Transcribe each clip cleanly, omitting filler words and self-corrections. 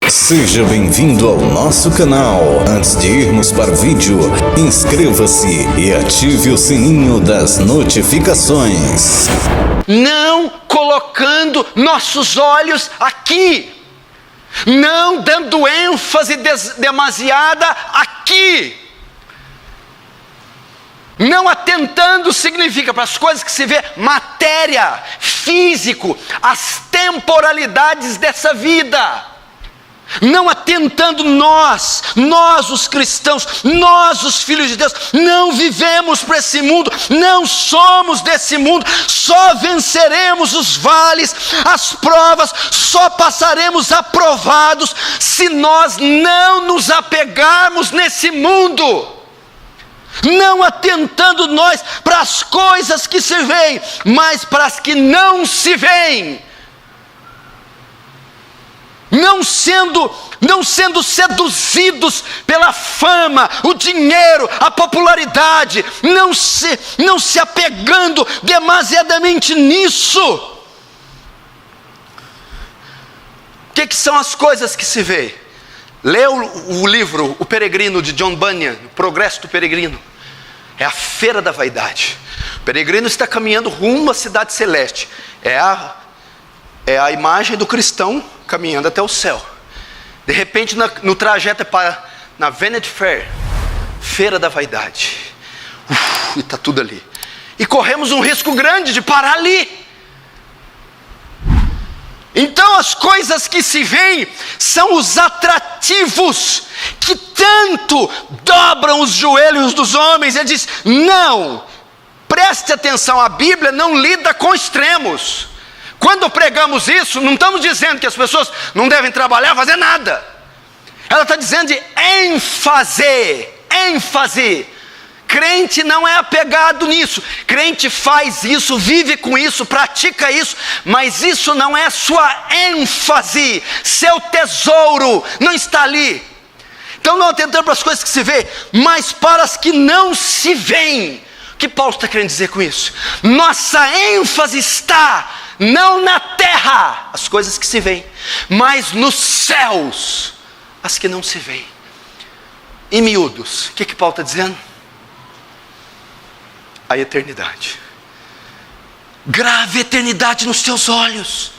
Seja bem-vindo ao nosso canal. Antes de irmos para o vídeo, inscreva-se e ative o sininho das notificações. Não colocando nossos olhos aqui, não dando ênfase demasiada aqui, não atentando significa para as coisas que se vê, matéria, físico, as temporalidades dessa vida. Não atentando nós os cristãos, nós os filhos de Deus, não vivemos para esse mundo, não somos desse mundo, só venceremos os vales, as provas, só passaremos aprovados se nós não nos apegarmos nesse mundo. Não atentando nós para as coisas que se veem, mas para as que não se veem. Não sendo seduzidos pela fama, o dinheiro, a popularidade, não se apegando demasiadamente nisso. O que são as coisas que se vê? Lê o livro O Peregrino, de John Bunyan, O Progresso do Peregrino. É a feira da vaidade. O peregrino está caminhando rumo à cidade celeste. É a imagem do cristão caminhando até o céu. De repente, no trajeto para na Vanity Fair, feira da vaidade. E está tudo ali. E corremos um risco grande de parar ali. Então as coisas que se veem são os atrativos que tanto dobram os joelhos dos homens. Ele diz: não, preste atenção, a Bíblia não lida com extremos. Quando pregamos isso, não estamos dizendo que as pessoas não devem trabalhar, fazer nada. Ela está dizendo de ênfase. Crente não é apegado nisso. Crente faz isso, vive com isso, pratica isso, mas isso não é sua ênfase. Seu tesouro não está ali. Então não atentando para as coisas que se vê, mas para as que não se veem. O que Paulo está querendo dizer com isso? Nossa ênfase está não na terra, as coisas que se veem, mas nos céus, as que não se veem. Em miúdos, o que Paulo está dizendo? A eternidade. Grave a eternidade nos teus olhos.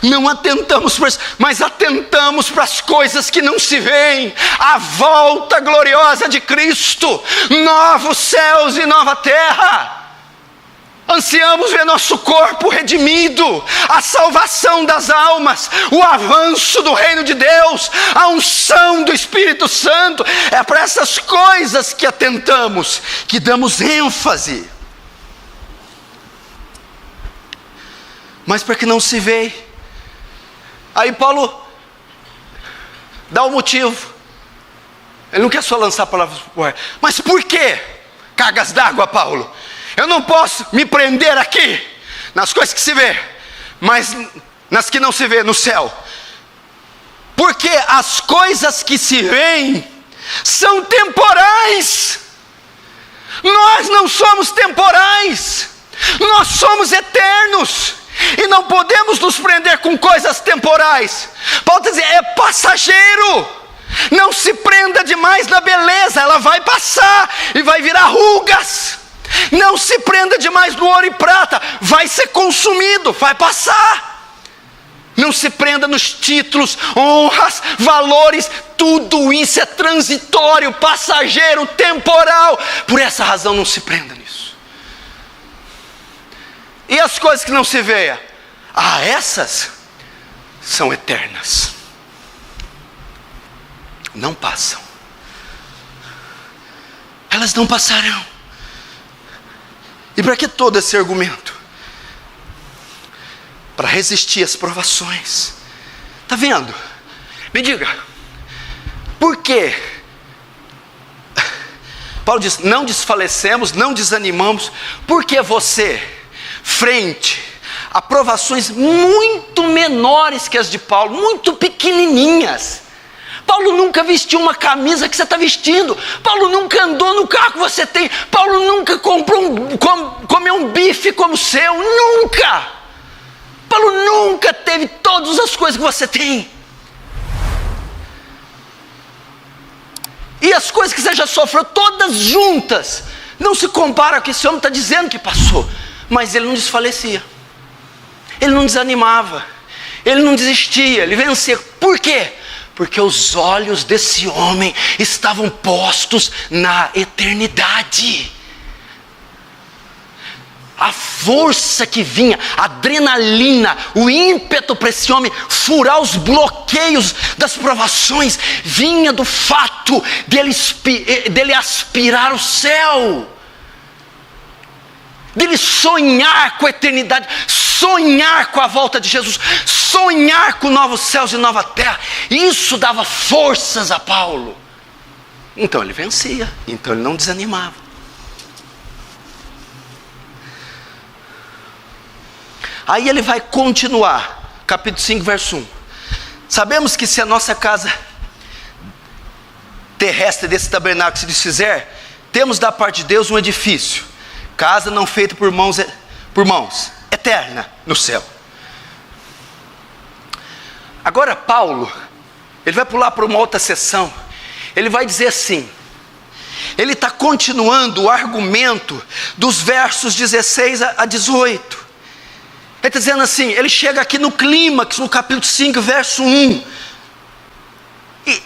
Não atentamos para isso, mas atentamos para as coisas que não se veem. A volta gloriosa de Cristo, novos céus e nova terra. Ansiamos ver nosso corpo redimido, a salvação das almas, o avanço do reino de Deus, a unção do Espírito Santo. É para essas coisas que atentamos, que damos ênfase. Mas para que não se vê, aí Paulo dá o motivo. Ele não quer só lançar palavras por ar. Mas por quê? Cargas d'água, Paulo. Eu não posso me prender aqui, nas coisas que se vê, mas nas que não se vê, no céu. Porque as coisas que se veem são temporais. Nós não somos temporais, nós somos eternos. E não podemos nos prender com coisas temporais. Paulo está dizendo, é passageiro. Não se prenda demais na beleza, ela vai passar e vai virar rugas. Não se prenda demais no ouro e prata, vai ser consumido, vai passar. Não se prenda nos títulos, honras, valores, tudo isso é transitório, passageiro, temporal. Por essa razão não se prenda nisso. E as coisas que não se veem? Essas são eternas. Não passam. Elas não passarão. E para que todo esse argumento? Para resistir às provações. Está vendo? Me diga, por quê? Paulo diz, não desfalecemos, não desanimamos, porque você, frente a provações muito menores que as de Paulo, muito pequenininhas. Paulo nunca vestiu uma camisa que você está vestindo. Paulo nunca andou no carro que você tem. Paulo nunca comeu um bife como o seu. Nunca. Paulo nunca teve todas as coisas que você tem. E as coisas que você já sofreu, todas juntas, não se compara ao que esse homem está dizendo que passou. Mas ele não desfalecia, ele não desanimava, ele não desistia, ele vencia. Por quê? Porque os olhos desse homem estavam postos na eternidade. A força que vinha, a adrenalina, o ímpeto para esse homem furar os bloqueios das provações, vinha do fato dele aspirar o céu, dele sonhar com a eternidade, sonhar com a volta de Jesus, sonhar com novos céus e nova terra. Isso dava forças a Paulo. Então ele vencia, então ele não desanimava. Aí ele vai continuar, capítulo 5, verso 1. Sabemos que se a nossa casa terrestre desse tabernáculo se desfizer, temos da parte de Deus um edifício, casa não feita por mãos, eterna no céu. Agora Paulo, ele vai pular para uma outra seção, ele vai dizer assim, ele está continuando o argumento dos versos 16 a 18. Ele está dizendo assim, ele chega aqui no clímax, no capítulo 5, verso 1. E ele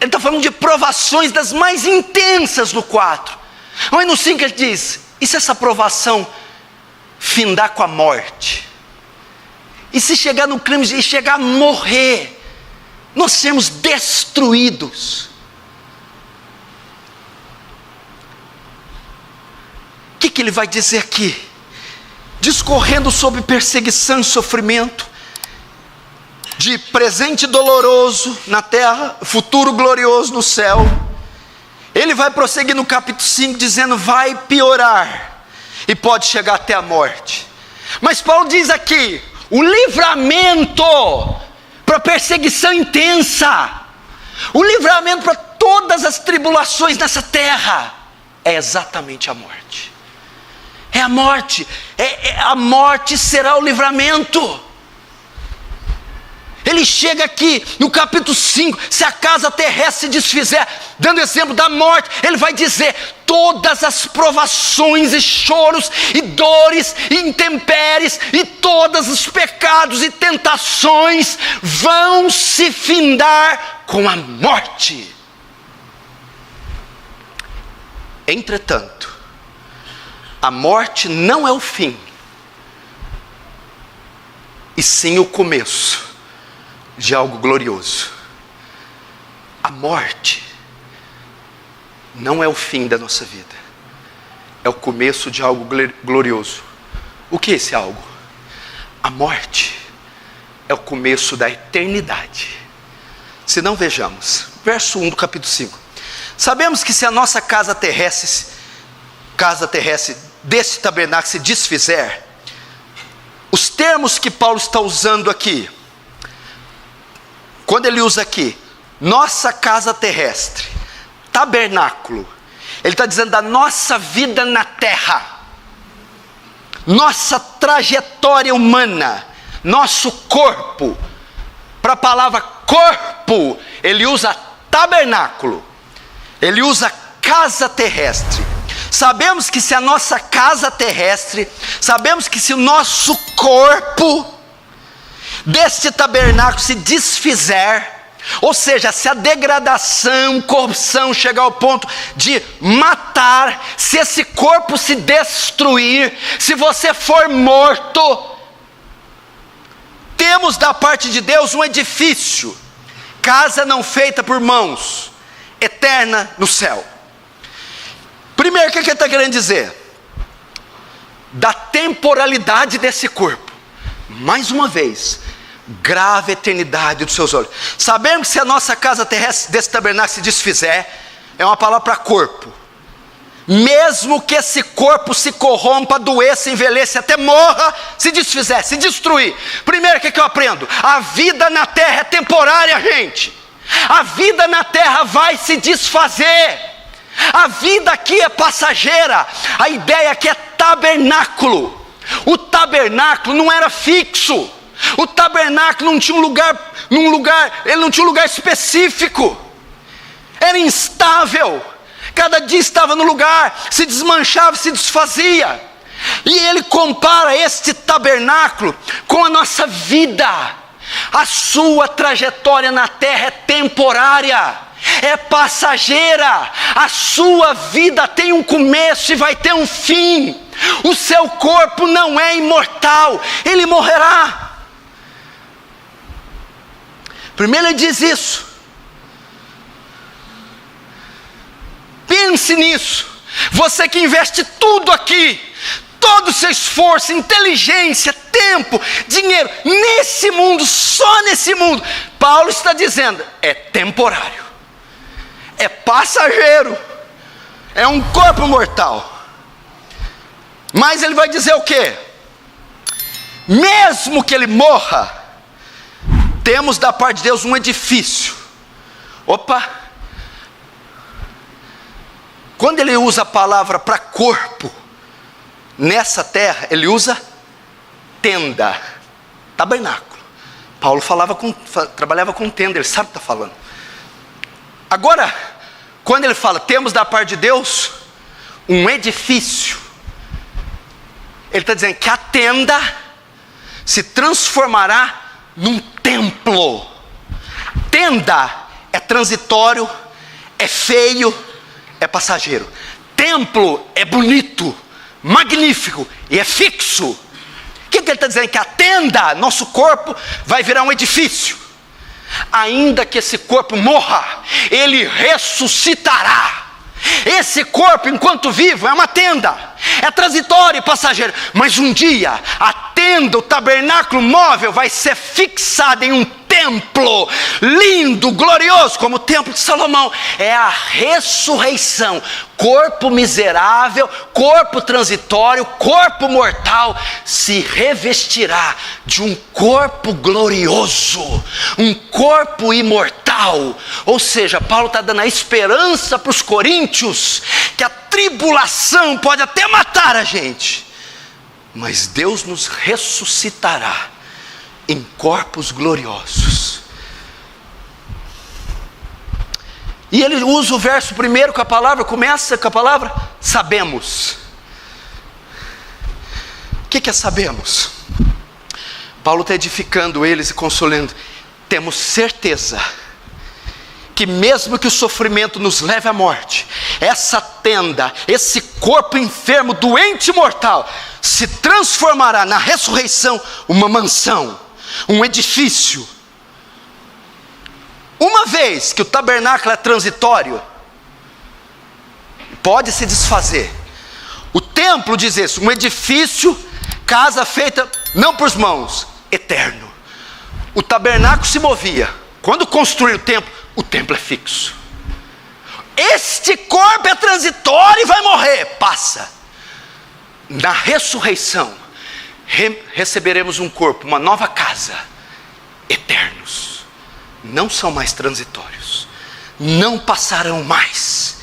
está falando de provações das mais intensas no 4. Mas no 5 ele diz, e se essa provação findar com a morte? E se chegar no clímax e chegar a morrer, nós sermos destruídos? O que ele vai dizer aqui? Discorrendo sobre perseguição e sofrimento, de presente doloroso na terra, futuro glorioso no céu. Ele vai prosseguir no capítulo 5 dizendo, vai piorar e pode chegar até a morte. Mas Paulo diz aqui, o livramento para perseguição intensa, o livramento para todas as tribulações nessa terra, é exatamente a morte. É a morte, a morte será o livramento. Ele chega aqui no capítulo 5, se a casa terrestre se desfizer, dando exemplo da morte, ele vai dizer, todas as provações e choros e dores e intempéries e todos os pecados e tentações vão se findar com a morte. Entretanto, a morte não é o fim, e sim o começo de algo glorioso. A morte não é o fim da nossa vida, é o começo de algo glorioso. O que é esse algo? A morte é o começo da eternidade. Se não, vejamos, verso 1 do capítulo 5. Sabemos que se a nossa casa terrestre desse tabernáculo se desfizer, os termos que Paulo está usando aqui, quando ele usa aqui, nossa casa terrestre, tabernáculo, ele está dizendo da nossa vida na terra, nossa trajetória humana, nosso corpo. Para a palavra corpo, ele usa tabernáculo, ele usa casa terrestre. Sabemos que se a nossa casa terrestre, sabemos que se o nosso corpo deste tabernáculo se desfizer, ou seja, se a degradação, corrupção chegar ao ponto de matar, se esse corpo se destruir, se você for morto, temos da parte de Deus um edifício, casa não feita por mãos, eterna no céu. Primeiro, o que ele está querendo dizer? Da temporalidade desse corpo. Mais uma vez, grave a eternidade dos seus olhos. Sabemos que se a nossa casa terrestre desse tabernáculo se desfizer, é uma palavra para corpo. Mesmo que esse corpo se corrompa, adoeça, envelheça, até morra, se desfizer, se destruir. Primeiro, o que eu aprendo? A vida na terra é temporária, gente. A vida na terra vai se desfazer. A vida aqui é passageira. A ideia aqui é tabernáculo. O tabernáculo não era fixo. O tabernáculo não tinha ele não tinha um lugar específico. Era instável. Cada dia estava no lugar, se desmanchava, se desfazia. E ele compara este tabernáculo com a nossa vida. A sua trajetória na terra é temporária, é passageira. A sua vida tem um começo e vai ter um fim. O seu corpo não é imortal, ele morrerá. Primeiro ele diz isso. Pense nisso. Você que investe tudo aqui, todo o seu esforço, inteligência, tempo, dinheiro, nesse mundo, só nesse mundo, Paulo está dizendo, é temporário, é passageiro, é um corpo mortal. Mas ele vai dizer o quê? Mesmo que ele morra, temos da parte de Deus um edifício. Opa! Quando ele usa a palavra para corpo, nessa terra, ele usa tenda, tabernáculo. Paulo trabalhava com tenda, ele sabe o que está falando. Agora, quando ele fala, temos da parte de Deus um edifício, ele está dizendo que a tenda se transformará num templo. Tenda é transitório, é feio, é passageiro. Templo é bonito, magnífico e é fixo. O que ele está dizendo? Que a tenda, nosso corpo, vai virar um edifício. Ainda que esse corpo morra, ele ressuscitará. Esse corpo, enquanto vivo, é uma tenda, é transitório e passageiro. Mas um dia, a tenda, o tabernáculo móvel, vai ser fixado em um templo lindo, glorioso, como o templo de Salomão. É a ressurreição. Corpo miserável, corpo transitório, corpo mortal, se revestirá de um corpo glorioso, um corpo imortal. Ou seja, Paulo está dando a esperança para os coríntios, que a tribulação pode até matar a gente, mas Deus nos ressuscitará em corpos gloriosos. E ele usa o verso primeiro com a palavra, começa com a palavra sabemos. O que é sabemos? Paulo está edificando eles e consolando. Temos certeza que mesmo que o sofrimento nos leve à morte, essa tenda, esse corpo enfermo, doente e mortal, se transformará na ressurreição uma mansão, um edifício. Uma vez que o tabernáculo é transitório, pode se desfazer. O templo diz isso, um edifício, casa feita não por mãos, eterno. O tabernáculo se movia. Quando construir o templo é fixo. Este corpo é transitório e vai morrer, passa. Na ressurreição, receberemos um corpo, uma nova casa, eternos. Não são mais transitórios, não passarão mais.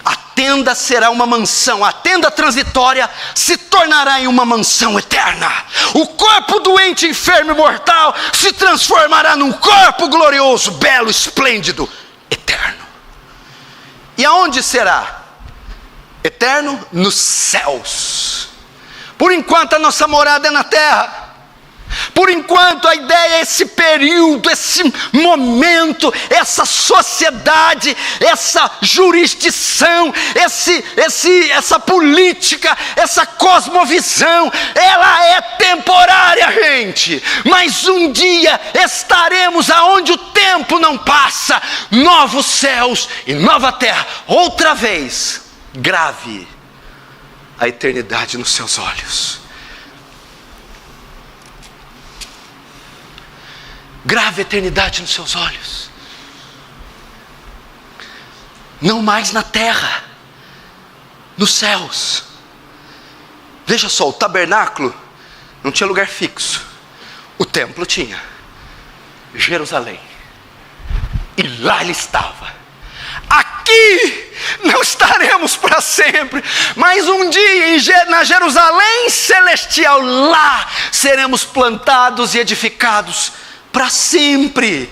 A tenda será uma mansão, a tenda transitória se tornará em uma mansão eterna. O corpo doente, enfermo e mortal se transformará num corpo glorioso, belo, esplêndido, eterno. E aonde será? Eterno? Nos céus. Por enquanto a nossa morada é na terra. Por enquanto a ideia é esse período, esse momento, essa sociedade, essa jurisdição, essa política, essa cosmovisão, ela é temporária, gente. Mas um dia estaremos aonde o tempo não passa, novos céus e nova terra. Outra vez, grave a eternidade nos seus olhos. Grave a eternidade nos seus olhos. Não mais na terra, nos céus. Veja só, o tabernáculo não tinha lugar fixo. O templo tinha. Jerusalém. E lá ele estava. Aqui não estaremos para sempre, mas um dia na Jerusalém celestial, lá seremos plantados e edificados para sempre.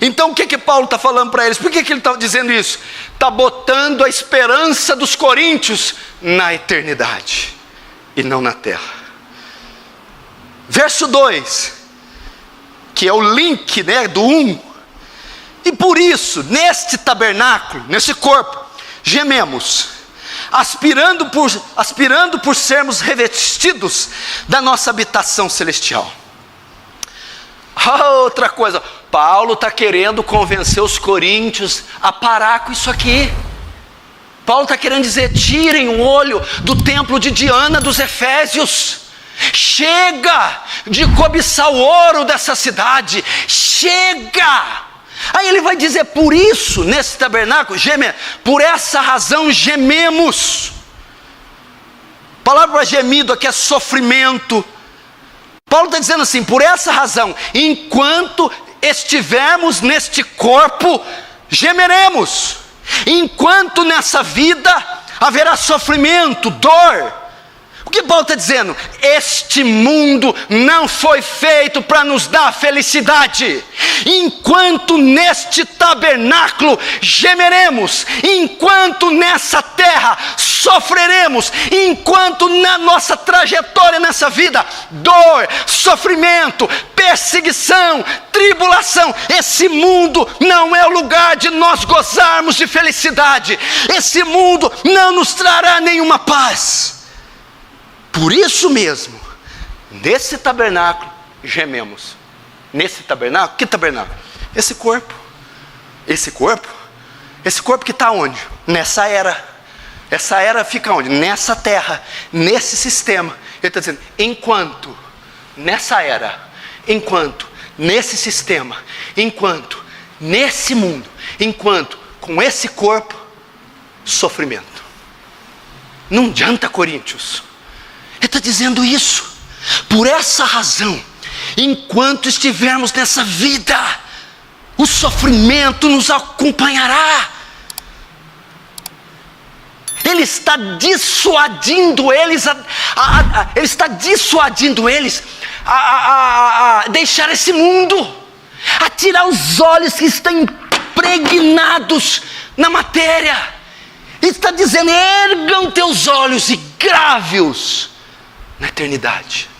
Então o que Paulo está falando para eles? Por que ele está dizendo isso? Está botando a esperança dos coríntios na eternidade e não na terra. Verso 2, que é o link, do 1. E por isso, neste tabernáculo, nesse corpo, gememos, aspirando por sermos revestidos da nossa habitação celestial. Outra coisa, Paulo está querendo convencer os coríntios a parar com isso aqui. Paulo está querendo dizer: tirem o olho do templo de Diana dos Efésios. Chega de cobiçar o ouro dessa cidade. Chega. Aí ele vai dizer: por isso, nesse tabernáculo, por essa razão gememos. A palavra gemido aqui é sofrimento. Paulo está dizendo assim: por essa razão, enquanto estivermos neste corpo, gemeremos. Enquanto nessa vida haverá sofrimento, dor. O que Paulo está dizendo? Este mundo não foi feito para nos dar felicidade. Enquanto neste tabernáculo gemeremos, enquanto nessa terra sofreremos, enquanto na nossa trajetória nessa vida, dor, sofrimento, perseguição, tribulação, esse mundo não é o lugar de nós gozarmos de felicidade. Esse mundo não nos trará nenhuma paz. Por isso mesmo, nesse tabernáculo gememos. Nesse tabernáculo, que tabernáculo? Esse corpo. Esse corpo que está onde? Nessa era. Essa era fica onde? Nessa terra, nesse sistema. Ele está dizendo: enquanto nessa era, enquanto nesse sistema, enquanto nesse mundo, enquanto com esse corpo, sofrimento. Não adianta, Coríntios. Ele está dizendo isso. Por essa razão, enquanto estivermos nessa vida, o sofrimento nos acompanhará. Ele está dissuadindo eles a deixar esse mundo, a tirar os olhos que estão impregnados na matéria. Ele está dizendo: ergam teus olhos e grave-os na eternidade.